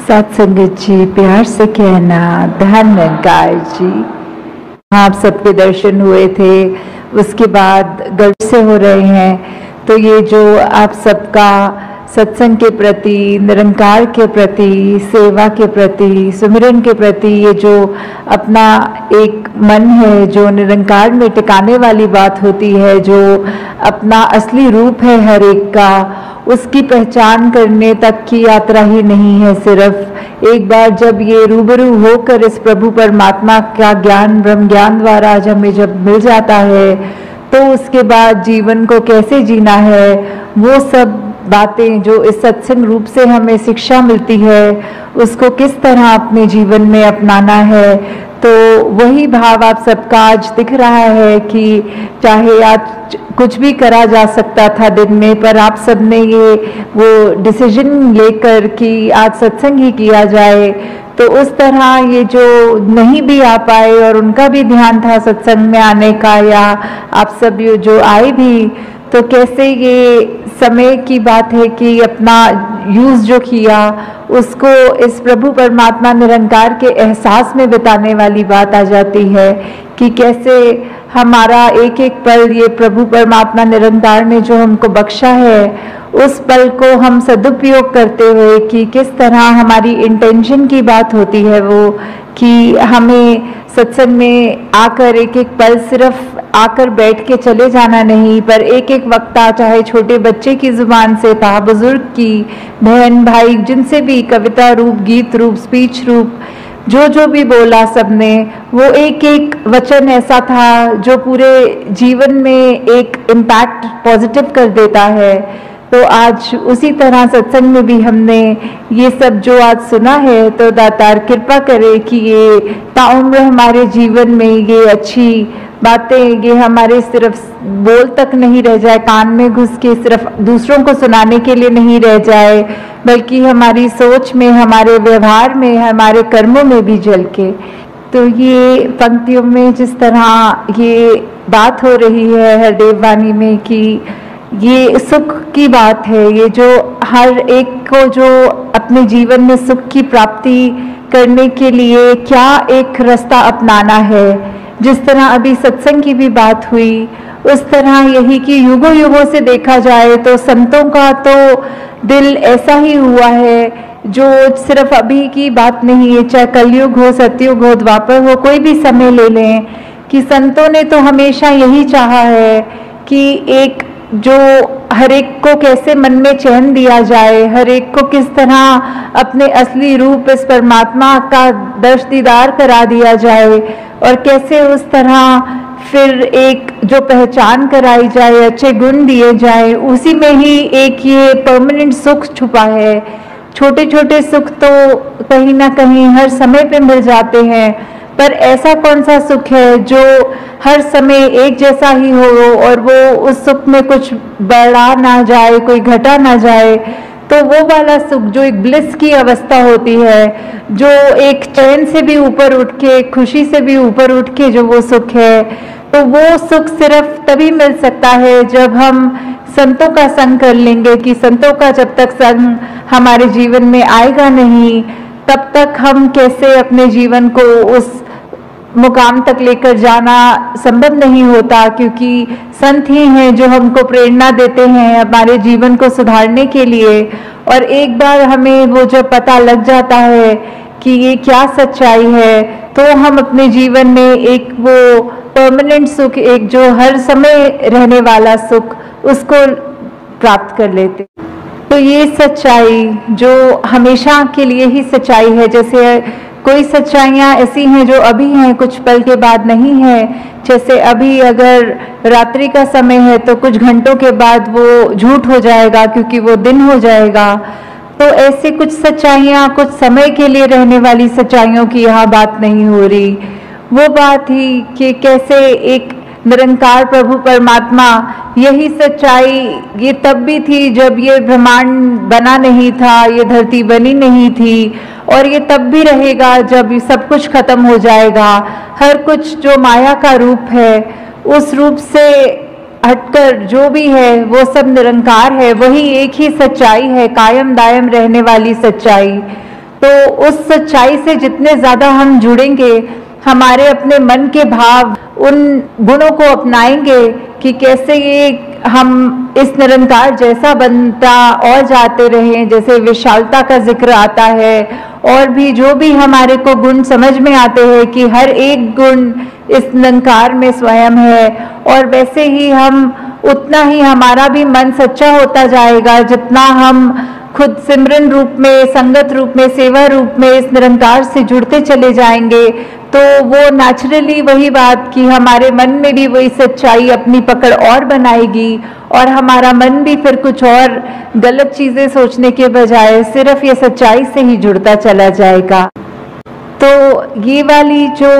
सत्संगत जी, प्यार से कहना धन निरंकार जी। आप सबके दर्शन हुए थे, उसके बाद गर्व से हो रहे हैं। तो ये जो आप सबका सत्संग के प्रति, निरंकार के प्रति, सेवा के प्रति, सुमिरन के प्रति ये जो अपना एक मन है जो निरंकार में टिकाने वाली बात होती है, जो अपना असली रूप है हर एक का, उसकी पहचान करने तक की यात्रा ही नहीं है। सिर्फ एक बार जब ये रूबरू होकर इस प्रभु परमात्मा का ज्ञान, ब्रह्म ज्ञान द्वारा आज हमें जब मिल जाता है, तो उसके बाद जीवन को कैसे जीना है, वो सब बातें जो इस सत्संग रूप से हमें शिक्षा मिलती है, उसको किस तरह अपने जीवन में अपनाना है। तो वही भाव आप सबका आज दिख रहा है कि चाहे आज कुछ भी करा जा सकता था दिन में, पर आप सब ने ये वो डिसीजन लेकर कि आज सत्संग ही किया जाए। तो उस तरह ये जो नहीं भी आ पाए और उनका भी ध्यान था सत्संग में आने का, या आप सब ये जो आए भी, तो कैसे ये समय की बात है कि अपना यूज़ जो किया उसको इस प्रभु परमात्मा निरंकार के एहसास में बिताने वाली बात आ जाती है कि कैसे हमारा एक एक पल ये प्रभु परमात्मा निरंकार ने जो हमको बख्शा है, उस पल को हम सदुपयोग करते हुए कि किस तरह हमारी इंटेंशन की बात होती है वो कि हमें सत्संग में आकर एक एक पल सिर्फ आकर बैठ के चले जाना नहीं, पर एक एक वक्ता, चाहे छोटे बच्चे की जुबान से था, बुजुर्ग की, बहन भाई, जिनसे भी कविता रूप, गीत रूप, स्पीच रूप, जो भी बोला सबने, वो एक एक वचन ऐसा था जो पूरे जीवन में एक इम्पैक्ट पॉजिटिव कर देता है। तो आज उसी तरह सत्संग में भी हमने ये सब जो आज सुना है, तो दातार कृपा करे कि ये ताउम्र हमारे जीवन में ये अच्छी बातें, ये हमारे सिर्फ बोल तक नहीं रह जाए, कान में घुस के सिर्फ दूसरों को सुनाने के लिए नहीं रह जाए, बल्कि हमारी सोच में, हमारे व्यवहार में, हमारे कर्मों में भी झलके। तो ये पंक्तियों में जिस तरह ये बात हो रही है हरदेव वाणी में कि ये सुख की बात है, ये जो हर एक को जो अपने जीवन में सुख की प्राप्ति करने के लिए क्या एक रास्ता अपनाना है। जिस तरह अभी सत्संग की भी बात हुई, उस तरह यही कि युगों युगों से देखा जाए तो संतों का तो दिल ऐसा ही हुआ है जो सिर्फ अभी की बात नहीं है, चाहे कलयुग हो, सतयुग हो, द्वापर हो, कोई भी समय ले लें, कि संतों ने तो हमेशा यही चाहा है कि एक जो हर एक को कैसे मन में चैन दिया जाए, हर एक को किस तरह अपने असली रूप इस परमात्मा का दर्श दीदार करा दिया जाए, और कैसे उस तरह फिर एक जो पहचान कराई जाए, अच्छे गुण दिए जाए, उसी में ही एक ये परमानेंट सुख छुपा है। छोटे छोटे सुख तो कहीं ना कहीं हर समय पे मिल जाते हैं, पर ऐसा कौन सा सुख है जो हर समय एक जैसा ही हो और वो उस सुख में कुछ बढ़ा ना जाए, कोई घटा ना जाए। तो वो वाला सुख जो एक ब्लिस की अवस्था होती है, जो एक चैन से भी ऊपर उठ के, खुशी से भी ऊपर उठ के जो वो सुख है, तो वो सुख सिर्फ तभी मिल सकता है जब हम संतों का संग कर लेंगे। कि संतों का जब तक संग हमारे जीवन में आएगा नहीं, तब तक हम कैसे अपने जीवन को उस मुकाम तक लेकर जाना संभव नहीं होता, क्योंकि संत ही हैं जो हमको प्रेरणा देते हैं हमारे जीवन को सुधारने के लिए। और एक बार हमें वो जब पता लग जाता है कि ये क्या सच्चाई है, तो हम अपने जीवन में एक वो परमानेंट सुख, एक जो हर समय रहने वाला सुख, उसको प्राप्त कर लेते। तो ये सच्चाई जो हमेशा के लिए ही सच्चाई है, जैसे कोई सच्चाइयाँ ऐसी हैं जो अभी हैं, कुछ पल के बाद नहीं है। जैसे अभी अगर रात्रि का समय है तो कुछ घंटों के बाद वो झूठ हो जाएगा, क्योंकि वो दिन हो जाएगा। तो ऐसे कुछ सच्चाइयाँ कुछ समय के लिए रहने वाली सच्चाइयों की यहाँ बात नहीं हो रही। वो बात ही कि कैसे एक निरंकार प्रभु परमात्मा, यही सच्चाई ये तब भी थी जब ये ब्रह्मांड बना नहीं था, ये धरती बनी नहीं थी, और ये तब भी रहेगा जब ये सब कुछ खत्म हो जाएगा। हर कुछ जो माया का रूप है, उस रूप से हटकर जो भी है वो सब निरंकार है, वही एक ही सच्चाई है, कायम दायम रहने वाली सच्चाई। तो उस सच्चाई से जितने ज़्यादा हम जुड़ेंगे, हमारे अपने मन के भाव उन गुणों को अपनाएंगे कि कैसे ये हम इस निरंकार जैसा बनता और जाते रहें। जैसे विशालता का जिक्र आता है और भी जो भी हमारे को गुण समझ में आते हैं कि हर एक गुण इस निरंकार में स्वयं है, और वैसे ही हम उतना ही हमारा भी मन सच्चा होता जाएगा जितना हम खुद सिमरन रूप में, संगत रूप में, सेवा रूप में इस निरंकार से जुड़ते चले जाएंगे। तो वो नेचुरली वही बात कि हमारे मन में भी वही सच्चाई अपनी पकड़ और बनाएगी, और हमारा मन भी फिर कुछ और गलत चीजें सोचने के बजाय सिर्फ ये सच्चाई से ही जुड़ता चला जाएगा। तो ये वाली जो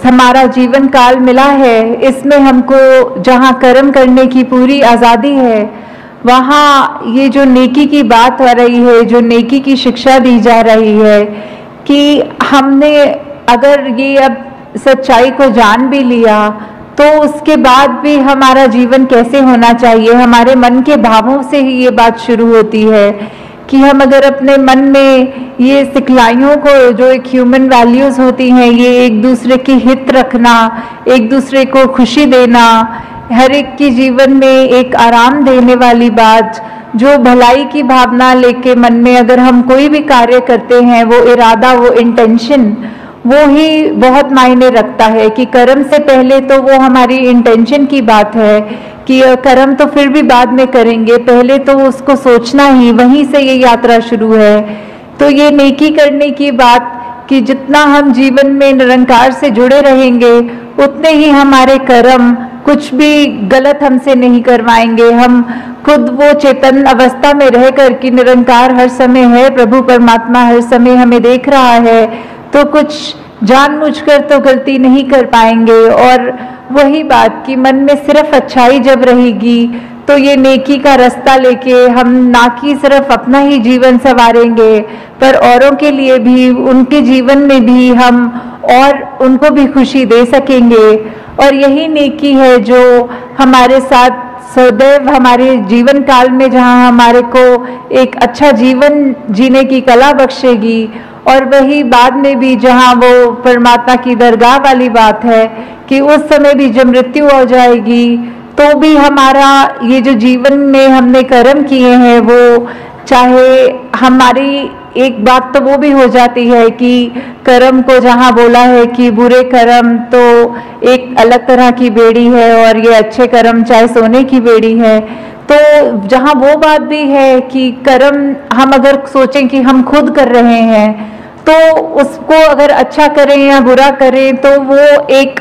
हमारा जीवन काल मिला है, इसमें हमको जहाँ कर्म करने की पूरी आज़ादी है, वहाँ ये जो नेकी की बात हो रही है, जो नेकी की शिक्षा दी जा रही है कि हमने अगर ये अब सच्चाई को जान भी लिया तो उसके बाद भी हमारा जीवन कैसे होना चाहिए। हमारे मन के भावों से ही ये बात शुरू होती है कि हम अगर अपने मन में ये सिखलाइयों को, जो एक ह्यूमन वैल्यूज़ होती हैं, ये एक दूसरे की हित रखना, एक दूसरे को खुशी देना, हर एक की जीवन में एक आराम देने वाली बात, जो भलाई की भावना लेके मन में अगर हम कोई भी कार्य करते हैं, वो इरादा, वो इंटेंशन, वो ही बहुत मायने रखता है। कि कर्म से पहले तो वो हमारी इंटेंशन की बात है कि कर्म तो फिर भी बाद में करेंगे, पहले तो उसको सोचना ही, वहीं से ये यात्रा शुरू है। तो ये नेकी करने की बात कि जितना हम जीवन में निरंकार से जुड़े रहेंगे उतने ही हमारे कर्म कुछ भी गलत हमसे नहीं करवाएंगे। हम खुद वो चेतन अवस्था में रह कर कि निरंकार हर समय है, प्रभु परमात्मा हर समय हमें देख रहा है, तो कुछ जानबूझकर तो गलती नहीं कर पाएंगे। और वही बात कि मन में सिर्फ अच्छाई जब रहेगी तो ये नेकी का रास्ता लेके हम ना कि सिर्फ अपना ही जीवन संवारेंगे, पर औरों के लिए भी, उनके जीवन में भी हम और उनको भी खुशी दे सकेंगे। और यही नेकी है जो हमारे साथ सदैव हमारे जीवन काल में, जहाँ हमारे को एक अच्छा जीवन जीने की कला बख्शेगी, और वही बाद में भी जहाँ वो परमात्मा की दरगाह वाली बात है कि उस समय भी जब मृत्यु हो जाएगी तो भी हमारा ये जो जीवन में हमने कर्म किए हैं, वो चाहे हमारी एक बात तो वो भी हो जाती है कि कर्म को जहाँ बोला है कि बुरे कर्म तो एक अलग तरह की बेड़ी है और ये अच्छे कर्म चाहे सोने की बेड़ी है। तो जहाँ वो बात भी है कि कर्म हम अगर सोचें कि हम खुद कर रहे हैं तो उसको अगर अच्छा करें या बुरा करें तो वो एक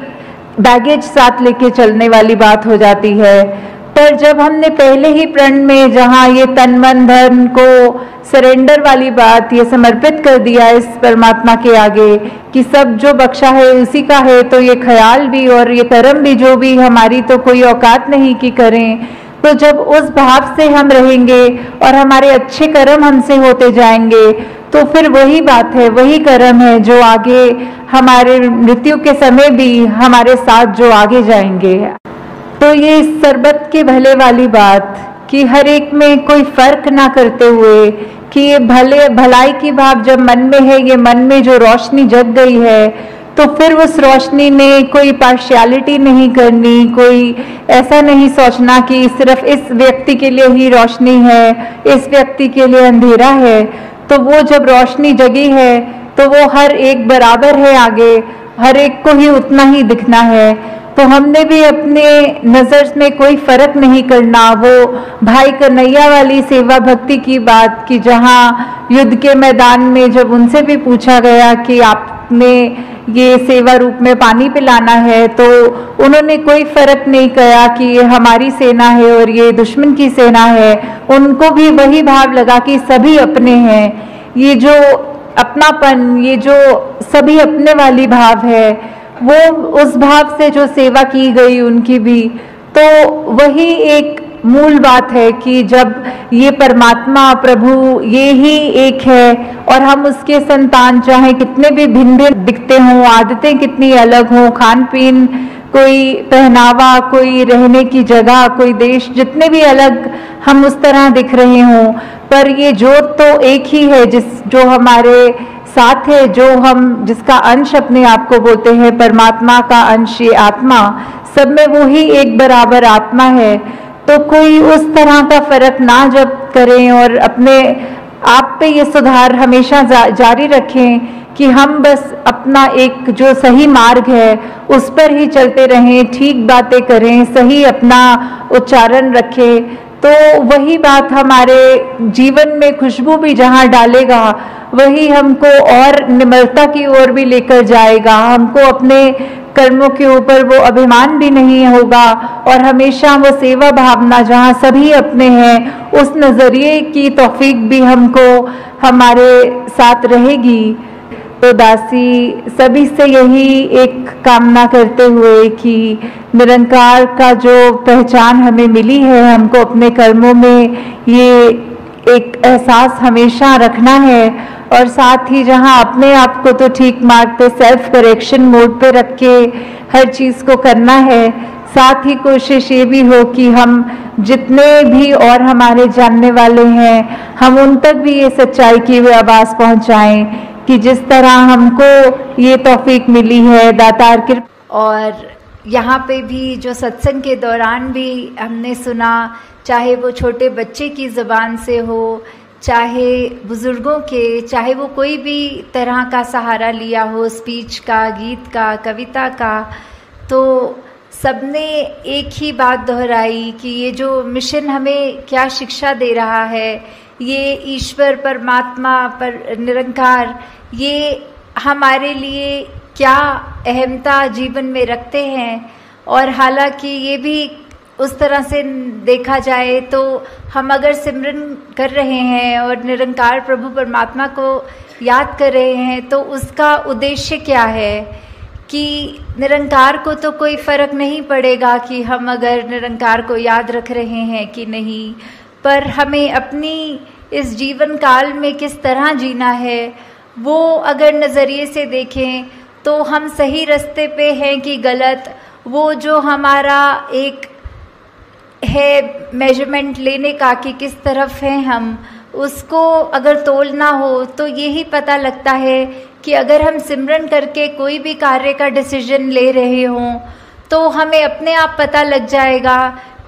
बैगेज साथ लेके चलने वाली बात हो जाती है। पर जब हमने पहले ही प्रण में जहाँ ये तन मन धन को सरेंडर वाली बात, ये समर्पित कर दिया इस परमात्मा के आगे कि सब जो बख्शा है उसी का है, तो ये ख्याल भी और ये कर्म भी जो भी हमारी तो कोई औकात नहीं कि करें। तो जब उस भाव से हम रहेंगे और हमारे अच्छे कर्म हमसे होते जाएंगे तो फिर वही बात है, वही कर्म है जो आगे हमारे मृत्यु के समय भी हमारे साथ जो आगे जाएंगे। तो ये सरबत के भले वाली बात कि हर एक में कोई फर्क ना करते हुए कि ये भलाई की भाव जब मन में है, ये मन में जो रोशनी जग गई है, तो फिर उस रोशनी में कोई पार्शियलिटी नहीं करनी, कोई ऐसा नहीं सोचना कि सिर्फ इस व्यक्ति के लिए ही रोशनी है, इस व्यक्ति के लिए अंधेरा है। तो वो जब रोशनी जगी है तो वो हर एक बराबर है, आगे हर एक को ही उतना ही दिखना है। तो हमने भी अपने नज़र में कोई फर्क नहीं करना। वो भाई कन्हैया वाली सेवा भक्ति की बात कि जहाँ युद्ध के मैदान में जब उनसे भी पूछा गया कि आपने ये सेवा रूप में पानी पिलाना है, तो उन्होंने कोई फर्क नहीं किया कि ये हमारी सेना है और ये दुश्मन की सेना है। उनको भी वही भाव लगा कि सभी अपने हैं। ये जो अपनापन, ये जो सभी अपने वाली भाव है, वो उस भाव से जो सेवा की गई उनकी भी, तो वही एक मूल बात है कि जब ये परमात्मा प्रभु ये ही एक है और हम उसके संतान, चाहे कितने भी भिन्न भिन्न दिखते हों, आदतें कितनी अलग हों, खान पीन, कोई पहनावा, कोई रहने की जगह, कोई देश, जितने भी अलग हम उस तरह दिख रहे हों, पर ये जोत तो एक ही है जो हमारे साथ है, जो हम जिसका अंश अपने आप को बोलते हैं, परमात्मा का अंश ये आत्मा, सब में वो ही एक बराबर आत्मा है। तो कोई उस तरह का फर्क ना जब करें और अपने आप पे ये सुधार हमेशा जारी रखें कि हम बस अपना एक जो सही मार्ग है उस पर ही चलते रहें, ठीक बातें करें, सही अपना उच्चारण रखें, तो वही बात हमारे जीवन में खुशबू भी जहाँ डालेगा वही हमको और निम्रता की ओर भी लेकर जाएगा। हमको अपने कर्मों के ऊपर वो अभिमान भी नहीं होगा और हमेशा वो सेवा भावना जहाँ सभी अपने हैं उस नज़रिए की तौफीक भी हमको हमारे साथ रहेगी। तो दासी सभी से यही एक कामना करते हुए कि निरंकार का जो पहचान हमें मिली है, हमको अपने कर्मों में ये एक एहसास हमेशा रखना है और साथ ही जहाँ अपने आप को तो ठीक मार्ग पे सेल्फ करेक्शन मोड पे रख के हर चीज़ को करना है, साथ ही कोशिश ये भी हो कि हम जितने भी और हमारे जानने वाले हैं हम उन तक भी ये सच्चाई की वे आवाज़ पहुँचाएं कि जिस तरह हमको ये तौफीक मिली है दातार कृपा। और यहाँ पे भी जो सत्संग के दौरान भी हमने सुना, चाहे वो छोटे बच्चे की ज़बान से हो, चाहे बुज़ुर्गों के, चाहे वो कोई भी तरह का सहारा लिया हो, स्पीच का, गीत का, कविता का, तो सबने एक ही बात दोहराई कि ये जो मिशन हमें क्या शिक्षा दे रहा है, ये ईश्वर परमात्मा पर निरंकार ये हमारे लिए क्या अहमता जीवन में रखते हैं। और हालांकि ये भी उस तरह से देखा जाए तो हम अगर सिमरन कर रहे हैं और निरंकार प्रभु परमात्मा को याद कर रहे हैं तो उसका उद्देश्य क्या है कि निरंकार को तो कोई फ़र्क नहीं पड़ेगा कि हम अगर निरंकार को याद रख रहे हैं कि नहीं, पर हमें अपनी इस जीवन काल में किस तरह जीना है वो अगर नज़रिए से देखें तो हम सही रास्ते पे हैं कि गलत, वो जो हमारा एक है मेजरमेंट लेने का कि किस तरफ हैं हम, उसको अगर तोलना हो तो यही पता लगता है कि अगर हम सिमरन करके कोई भी कार्य का डिसीजन ले रहे हों तो हमें अपने आप पता लग जाएगा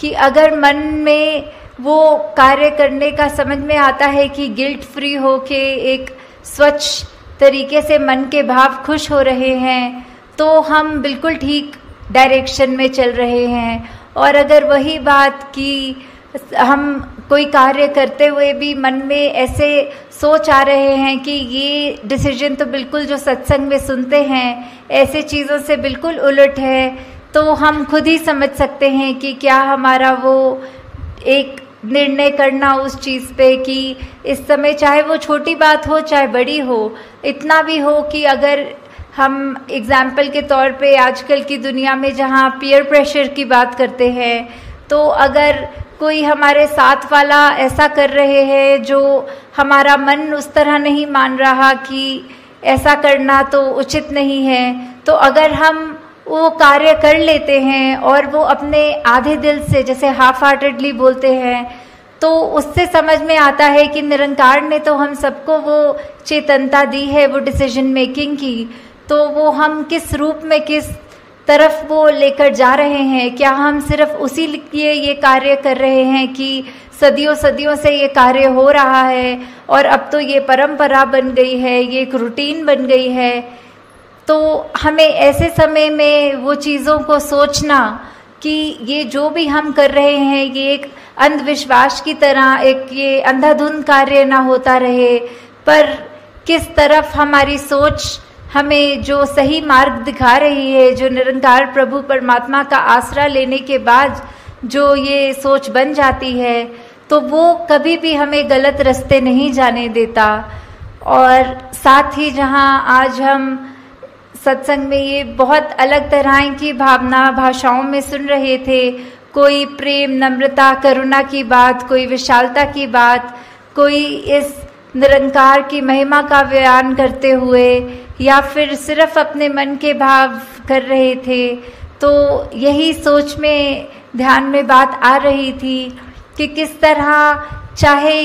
कि अगर मन में वो कार्य करने का समझ में आता है कि गिल्ट फ्री हो के एक स्वच्छ तरीके से मन के भाव खुश हो रहे हैं तो हम बिल्कुल ठीक डायरेक्शन में चल रहे हैं। और अगर वही बात कि हम कोई कार्य करते हुए भी मन में ऐसे सोच आ रहे हैं कि ये डिसीजन तो बिल्कुल जो सत्संग में सुनते हैं ऐसे चीज़ों से बिल्कुल उलट है, तो हम खुद ही समझ सकते हैं कि क्या हमारा वो एक निर्णय करना उस चीज़ पे कि इस समय चाहे वो छोटी बात हो चाहे बड़ी हो, इतना भी हो कि अगर हम एग्जाम्पल के तौर पे आजकल की दुनिया में जहाँ पीयर प्रेशर की बात करते हैं, तो अगर कोई हमारे साथ वाला ऐसा कर रहे हैं जो हमारा मन उस तरह नहीं मान रहा कि ऐसा करना तो उचित नहीं है, तो अगर हम वो कार्य कर लेते हैं और वो अपने आधे दिल से, जैसे हाफ हार्टेडली बोलते हैं, तो उससे समझ में आता है कि निरंकार ने तो हम सबको वो चेतनता दी है वो डिसीजन मेकिंग की, तो वो हम किस रूप में किस तरफ वो लेकर जा रहे हैं। क्या हम सिर्फ उसी लिए ये कार्य कर रहे हैं कि सदियों सदियों से ये कार्य हो रहा है और अब तो ये परंपरा बन गई है, ये एक रूटीन बन गई है, तो हमें ऐसे समय में वो चीज़ों को सोचना कि ये जो भी हम कर रहे हैं ये एक अंधविश्वास की तरह एक ये अंधाधुंध कार्य ना होता रहे, पर किस तरफ हमारी सोच हमें जो सही मार्ग दिखा रही है, जो निरंकार प्रभु परमात्मा का आसरा लेने के बाद जो ये सोच बन जाती है, तो वो कभी भी हमें गलत रास्ते नहीं जाने देता। और साथ ही जहाँ आज हम सत्संग में ये बहुत अलग तरह की भावना भाषाओं में सुन रहे थे, कोई प्रेम, नम्रता, करुणा की बात, कोई विशालता की बात, कोई इस निरंकार की महिमा का बयान करते हुए या फिर सिर्फ अपने मन के भाव कर रहे थे, तो यही सोच में ध्यान में बात आ रही थी कि किस तरह चाहे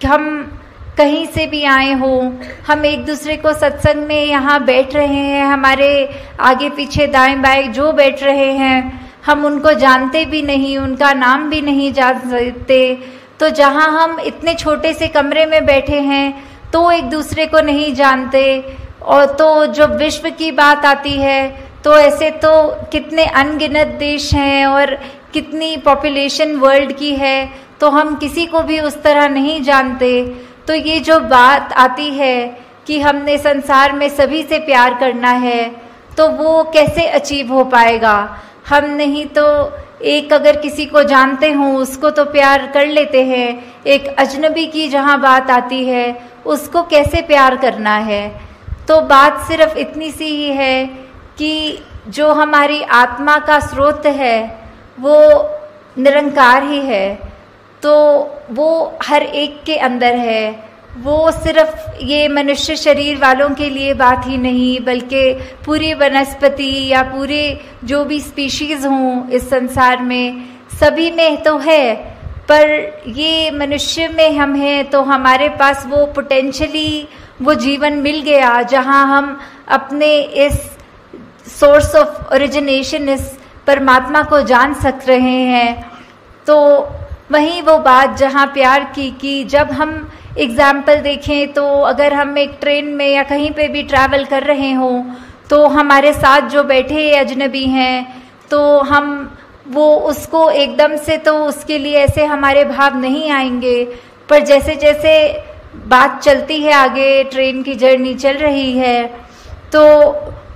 हम कहीं से भी आए हो, हम एक दूसरे को सत्संग में यहाँ बैठ रहे हैं, हमारे आगे पीछे दाएं बाएं जो बैठ रहे हैं हम उनको जानते भी नहीं, उनका नाम भी नहीं जान सकते। तो जहाँ हम इतने छोटे से कमरे में बैठे हैं तो एक दूसरे को नहीं जानते, और तो जो विश्व की बात आती है तो ऐसे तो कितने अनगिनत देश हैं और कितनी पॉपुलेशन वर्ल्ड की है, तो हम किसी को भी उस तरह नहीं जानते। तो ये जो बात आती है कि हमने संसार में सभी से प्यार करना है, तो वो कैसे अचीव हो पाएगा? हम नहीं तो एक अगर किसी को जानते हों उसको तो प्यार कर लेते हैं, एक अजनबी की जहाँ बात आती है उसको कैसे प्यार करना है? तो बात सिर्फ इतनी सी ही है कि जो हमारी आत्मा का स्रोत है वो निरंकार ही है, तो वो हर एक के अंदर है। वो सिर्फ ये मनुष्य शरीर वालों के लिए बात ही नहीं, बल्कि पूरी वनस्पति या पूरे जो भी स्पीशीज़ हों इस संसार में सभी में तो है। पर ये मनुष्य में हम हैं तो हमारे पास वो पोटेंशली वो जीवन मिल गया जहाँ हम अपने इस सोर्स ऑफ ओरिजिनेशन, इस परमात्मा को जान सक रहे हैं। तो वहीं वो बात जहाँ प्यार की कि जब हम एग्जाम्पल देखें तो अगर हम एक ट्रेन में या कहीं पे भी ट्रैवल कर रहे हों तो हमारे साथ जो बैठे अजनबी हैं तो हम वो उसको एकदम से तो उसके लिए ऐसे हमारे भाव नहीं आएंगे, पर जैसे जैसे बात चलती है आगे, ट्रेन की जर्नी चल रही है, तो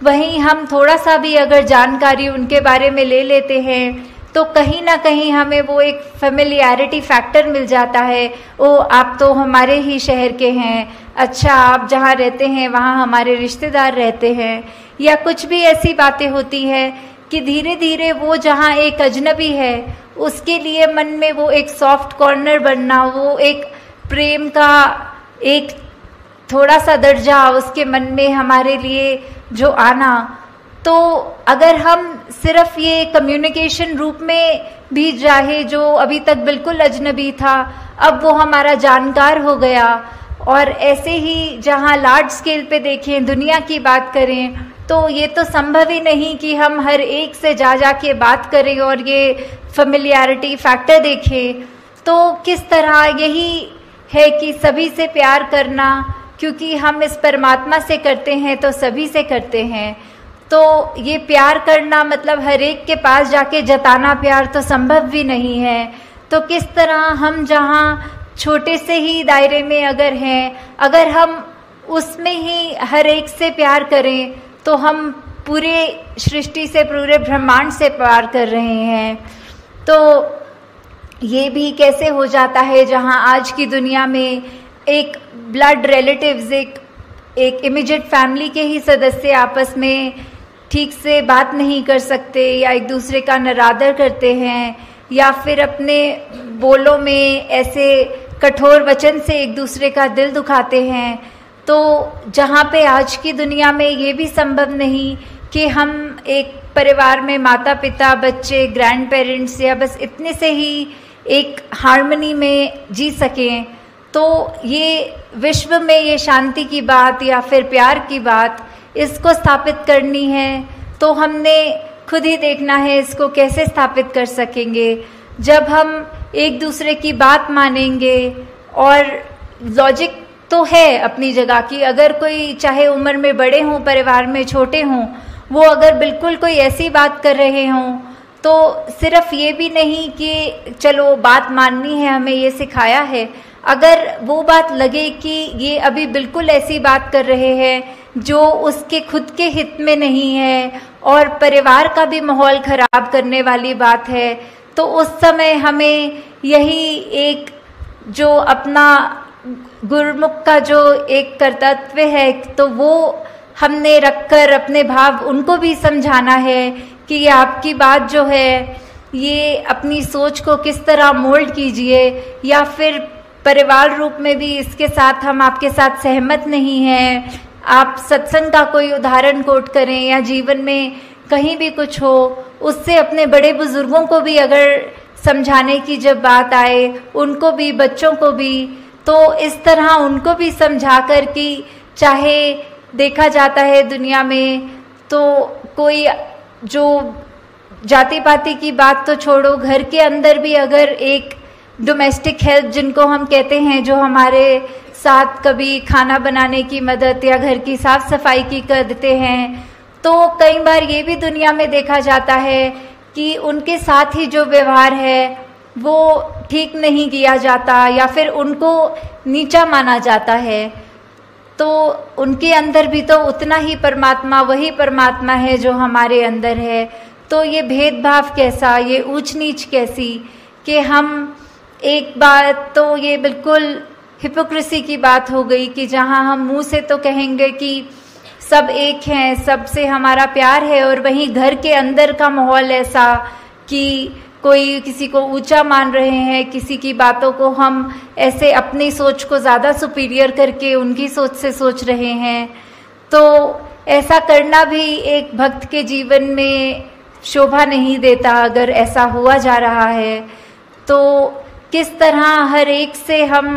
वहीं हम थोड़ा सा भी अगर जानकारी उनके बारे में ले लेते हैं तो कहीं ना कहीं हमें वो एक फेमिलियरिटी फैक्टर मिल जाता है। ओ आप तो हमारे ही शहर के हैं, अच्छा आप जहाँ रहते हैं वहाँ हमारे रिश्तेदार रहते हैं, या कुछ भी ऐसी बातें होती है कि धीरे धीरे वो जहाँ एक अजनबी है उसके लिए मन में वो एक सॉफ्ट कॉर्नर बनना, वो एक प्रेम का एक थोड़ा सा दर्जा उसके मन में हमारे लिए जो आना। तो अगर हम सिर्फ ये कम्युनिकेशन रूप में भी चाहे जो अभी तक बिल्कुल अजनबी था अब वो हमारा जानकार हो गया, और ऐसे ही जहाँ लार्ज स्केल पे देखें, दुनिया की बात करें, तो ये तो संभव ही नहीं कि हम हर एक से जा के बात करें और ये फेमिलियरिटी फैक्टर देखें। तो किस तरह यही है कि सभी से प्यार करना, क्योंकि हम इस परमात्मा से करते हैं तो सभी से करते हैं। तो ये प्यार करना मतलब हर एक के पास जाके जताना प्यार तो संभव भी नहीं है। तो किस तरह हम जहाँ छोटे से ही दायरे में अगर हैं, अगर हम उसमें ही हर एक से प्यार करें तो हम पूरे सृष्टि से, पूरे ब्रह्मांड से प्यार कर रहे हैं। तो ये भी कैसे हो जाता है जहाँ आज की दुनिया में एक ब्लड रिलेटिव्स, एक इमीडिएट फैमिली के ही सदस्य आपस में ठीक से बात नहीं कर सकते या एक दूसरे का निरादर करते हैं, या फिर अपने बोलों में ऐसे कठोर वचन से एक दूसरे का दिल दुखाते हैं। तो जहाँ पे आज की दुनिया में ये भी संभव नहीं कि हम एक परिवार में माता पिता, बच्चे, ग्रैंड पेरेंट्स या बस इतने से ही एक हार्मनी में जी सकें, तो ये विश्व में ये शांति की बात या फिर प्यार की बात इसको स्थापित करनी है तो हमने खुद ही देखना है इसको कैसे स्थापित कर सकेंगे। जब हम एक दूसरे की बात मानेंगे, और लॉजिक तो है अपनी जगह की, अगर कोई चाहे उम्र में बड़े हों, परिवार में छोटे हों, वो अगर बिल्कुल कोई ऐसी बात कर रहे हों तो सिर्फ ये भी नहीं कि चलो बात माननी है, हमें ये सिखाया है, अगर वो बात लगे कि ये अभी बिल्कुल ऐसी बात कर रहे हैं जो उसके खुद के हित में नहीं है और परिवार का भी माहौल खराब करने वाली बात है, तो उस समय हमें यही एक जो अपना गुरुमुख का जो एक कर्तव्य है तो वो हमने रखकर अपने भाव उनको भी समझाना है कि ये आपकी बात जो है ये अपनी सोच को किस तरह मोल्ड कीजिए, या फिर परिवार रूप में भी इसके साथ हम आपके साथ सहमत नहीं हैं। आप सत्संग का कोई उदाहरण कोट करें या जीवन में कहीं भी कुछ हो, उससे अपने बड़े बुजुर्गों को भी अगर समझाने की जब बात आए, उनको भी, बच्चों को भी, तो इस तरह उनको भी समझा कर कि चाहे देखा जाता है दुनिया में तो कोई जो जाति पाति की बात तो छोड़ो, घर के अंदर भी अगर एक डोमेस्टिक हेल्प जिनको हम कहते हैं, जो हमारे साथ कभी खाना बनाने की मदद या घर की साफ सफाई की कर देते हैं, तो कई बार ये भी दुनिया में देखा जाता है कि उनके साथ ही जो व्यवहार है वो ठीक नहीं किया जाता या फिर उनको नीचा माना जाता है। तो उनके अंदर भी तो उतना ही परमात्मा, वही परमात्मा है जो हमारे अंदर है। तो ये भेदभाव कैसा, ये ऊंच नीच कैसी, कि हम एक बात तो ये बिल्कुल हिपोक्रेसी की बात हो गई कि जहाँ हम मुंह से तो कहेंगे कि सब एक हैं, सबसे हमारा प्यार है, और वहीं घर के अंदर का माहौल ऐसा कि कोई किसी को ऊंचा मान रहे हैं, किसी की बातों को हम ऐसे अपनी सोच को ज़्यादा सुपीरियर करके उनकी सोच से सोच रहे हैं। तो ऐसा करना भी एक भक्त के जीवन में शोभा नहीं देता। अगर ऐसा हुआ जा रहा है तो किस तरह हर एक से हम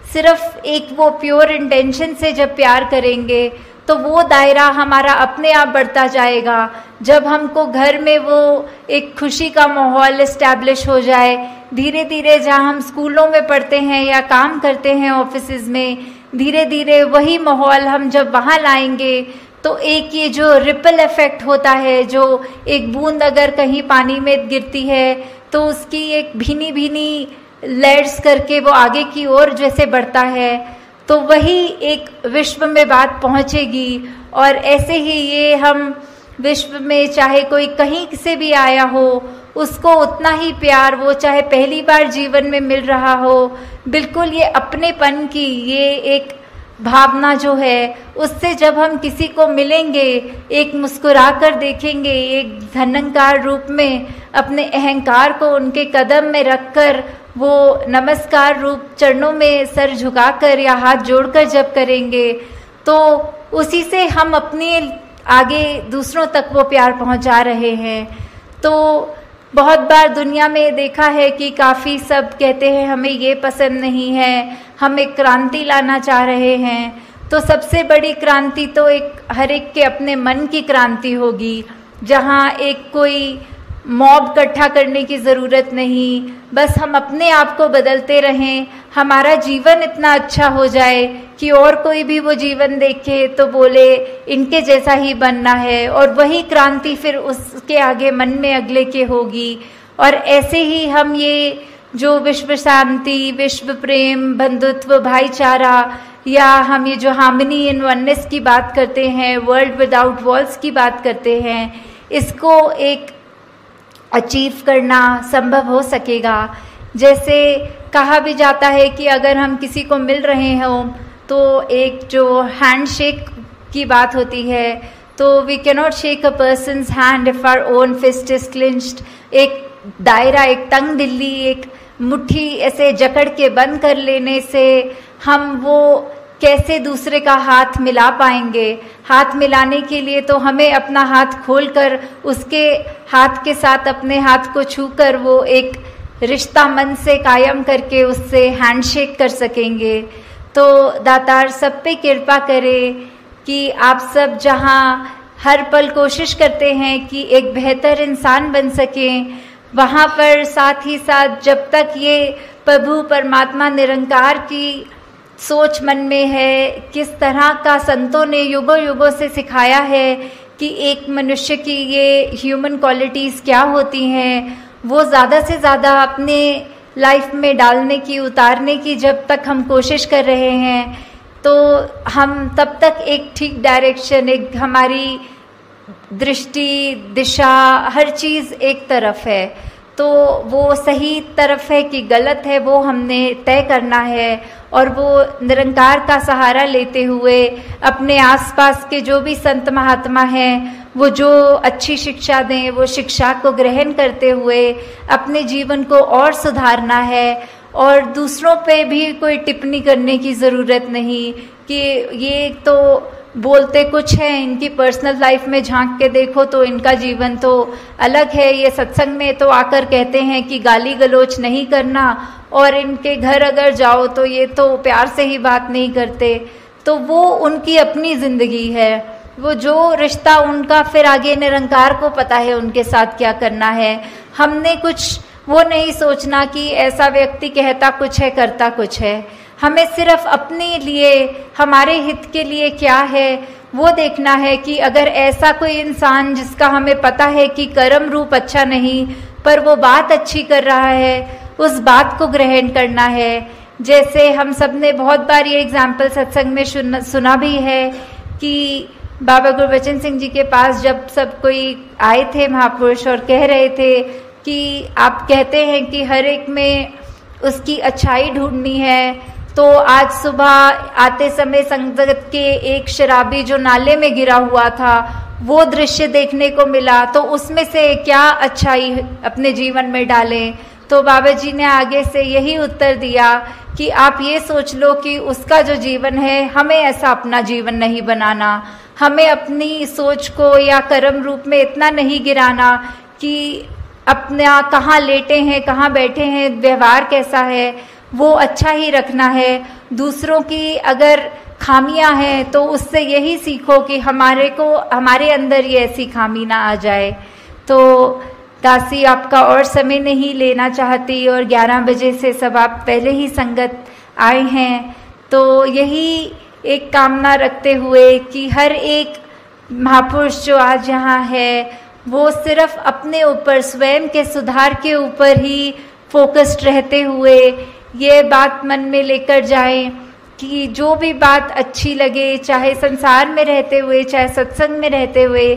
सिर्फ एक वो प्योर इंटेंशन से जब प्यार करेंगे तो वो दायरा हमारा अपने आप बढ़ता जाएगा। जब हमको घर में वो एक खुशी का माहौल इस्टेब्लिश हो जाए, धीरे धीरे जहाँ हम स्कूलों में पढ़ते हैं या काम करते हैं ऑफिसेज में, धीरे धीरे वही माहौल हम जब वहाँ लाएंगे तो एक ये जो रिपल इफेक्ट होता है, जो एक बूंद अगर कहीं पानी में गिरती है तो उसकी एक भीनी भीनी लेयर्स करके वो आगे की ओर जैसे बढ़ता है, तो वही एक विश्व में बात पहुंचेगी। और ऐसे ही ये हम विश्व में चाहे कोई कहीं से भी आया हो, उसको उतना ही प्यार, वो चाहे पहली बार जीवन में मिल रहा हो, बिल्कुल ये अपनेपन की ये एक भावना जो है, उससे जब हम किसी को मिलेंगे, एक मुस्कुरा कर देखेंगे, एक धनंकार रूप में अपने अहंकार को उनके कदम में रखकर वो नमस्कार रूप चरणों में सर झुकाकर या हाथ जोड़कर जब करेंगे तो उसी से हम अपने आगे दूसरों तक वो प्यार पहुंचा रहे हैं। तो बहुत बार दुनिया में देखा है कि काफ़ी सब कहते हैं हमें ये पसंद नहीं है, हम एक क्रांति लाना चाह रहे हैं। तो सबसे बड़ी क्रांति तो एक हर एक के अपने मन की क्रांति होगी, जहाँ एक कोई मॉब इकट्ठा करने की ज़रूरत नहीं, बस हम अपने आप को बदलते रहें, हमारा जीवन इतना अच्छा हो जाए कि और कोई भी वो जीवन देखे तो बोले इनके जैसा ही बनना है, और वही क्रांति फिर उसके आगे मन में अगले के होगी। और ऐसे ही हम ये जो विश्व शांति, विश्व प्रेम, बंधुत्व, भाईचारा, या हम ये जो हार्मनी इन वननेस की बात करते हैं, वर्ल्ड विदाउट वॉल्स की बात करते हैं, इसको एक अचीव करना संभव हो सकेगा। जैसे कहा भी जाता है कि अगर हम किसी को मिल रहे हों तो एक जो हैंडशेक की बात होती है, तो we can not shake a person's hand if our own fist is clinched. एक दायरा, एक तंग दिल्ली, एक मुट्ठी ऐसे जकड़ के बंद कर लेने से हम वो कैसे दूसरे का हाथ मिला पाएंगे। हाथ मिलाने के लिए तो हमें अपना हाथ खोलकर उसके हाथ के साथ अपने हाथ को छूकर वो एक रिश्ता मन से कायम करके उससे हैंडशेक कर सकेंगे। तो दातार सब पे कृपा करे कि आप सब जहाँ हर पल कोशिश करते हैं कि एक बेहतर इंसान बन सकें, वहाँ पर साथ ही साथ जब तक ये प्रभु परमात्मा निरंकार की सोच मन में है, किस तरह का संतों ने युगों युगों से सिखाया है कि एक मनुष्य की ये ह्यूमन क्वालिटीज़ क्या होती हैं, वो ज़्यादा से ज़्यादा अपने लाइफ में डालने की, उतारने की जब तक हम कोशिश कर रहे हैं तो हम तब तक एक ठीक डायरेक्शन, एक हमारी दृष्टि, दिशा, हर चीज़ एक तरफ है। तो वो सही तरफ है कि गलत है वो हमने तय करना है, और वो निरंकार का सहारा लेते हुए अपने आसपास के जो भी संत महात्मा हैं वो जो अच्छी शिक्षा दें, वो शिक्षा को ग्रहण करते हुए अपने जीवन को और सुधारना है। और दूसरों पे भी कोई टिप्पणी करने की ज़रूरत नहीं कि ये तो बोलते कुछ हैं, इनकी पर्सनल लाइफ में झांक के देखो तो इनका जीवन तो अलग है। ये सत्संग में तो आकर कहते हैं कि गाली गलोच नहीं करना, और इनके घर अगर जाओ तो ये तो प्यार से ही बात नहीं करते, तो वो उनकी अपनी जिंदगी है, वो जो रिश्ता उनका फिर आगे निरंकार को पता है उनके साथ क्या करना है। हमने कुछ वो नहीं सोचना कि ऐसा व्यक्ति कहता कुछ है करता कुछ है, हमें सिर्फ अपने लिए हमारे हित के लिए क्या है वो देखना है कि अगर ऐसा कोई इंसान जिसका हमें पता है कि कर्म रूप अच्छा नहीं पर वो बात अच्छी कर रहा है, उस बात को ग्रहण करना है। जैसे हम सब ने बहुत बार ये एग्जाम्पल सत्संग में सुना भी है कि बाबा गुरबचन सिंह जी के पास जब सब कोई आए थे महापुरुष और कह रहे थे कि आप कहते हैं कि हर एक में उसकी अच्छाई ढूंढनी है, तो आज सुबह आते समय संगत के एक शराबी जो नाले में गिरा हुआ था वो दृश्य देखने को मिला, तो उसमें से क्या अच्छाई अपने जीवन में डालें। तो बाबा जी ने आगे से यही उत्तर दिया कि आप ये सोच लो कि उसका जो जीवन है हमें ऐसा अपना जीवन नहीं बनाना, हमें अपनी सोच को या कर्म रूप में इतना नहीं गिराना कि अपना कहाँ लेटे हैं कहाँ बैठे हैं व्यवहार कैसा है वो अच्छा ही रखना है। दूसरों की अगर खामियां हैं तो उससे यही सीखो कि हमारे अंदर ये ऐसी खामी ना आ जाए। तो दासी आपका और समय नहीं लेना चाहती और 11 बजे से सब आप पहले ही संगत आए हैं, तो यही एक कामना रखते हुए कि हर एक महापुरुष जो आज यहाँ है वो सिर्फ अपने ऊपर स्वयं के सुधार के ऊपर ही फोकस्ड रहते हुए ये बात मन में लेकर जाएं कि जो भी बात अच्छी लगे, चाहे संसार में रहते हुए चाहे सत्संग में रहते हुए,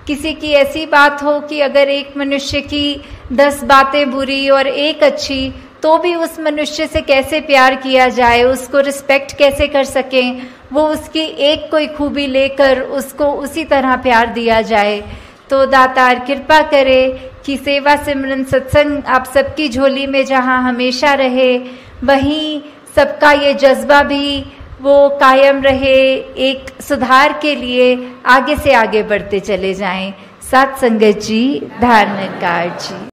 किसी की ऐसी बात हो कि अगर एक मनुष्य की 10 बातें बुरी और एक अच्छी, तो भी उस मनुष्य से कैसे प्यार किया जाए, उसको रिस्पेक्ट कैसे कर सकें, वो उसकी एक कोई खूबी लेकर उसको उसी तरह प्यार दिया जाए। तो दातार कृपा करे कि सेवा सिमरन सत्संग आप सबकी झोली में जहाँ हमेशा रहे, वहीं सबका ये जज्बा भी वो कायम रहे, एक सुधार के लिए आगे से आगे बढ़ते चले जाएं। साथ संगत जी, धारणकार जी।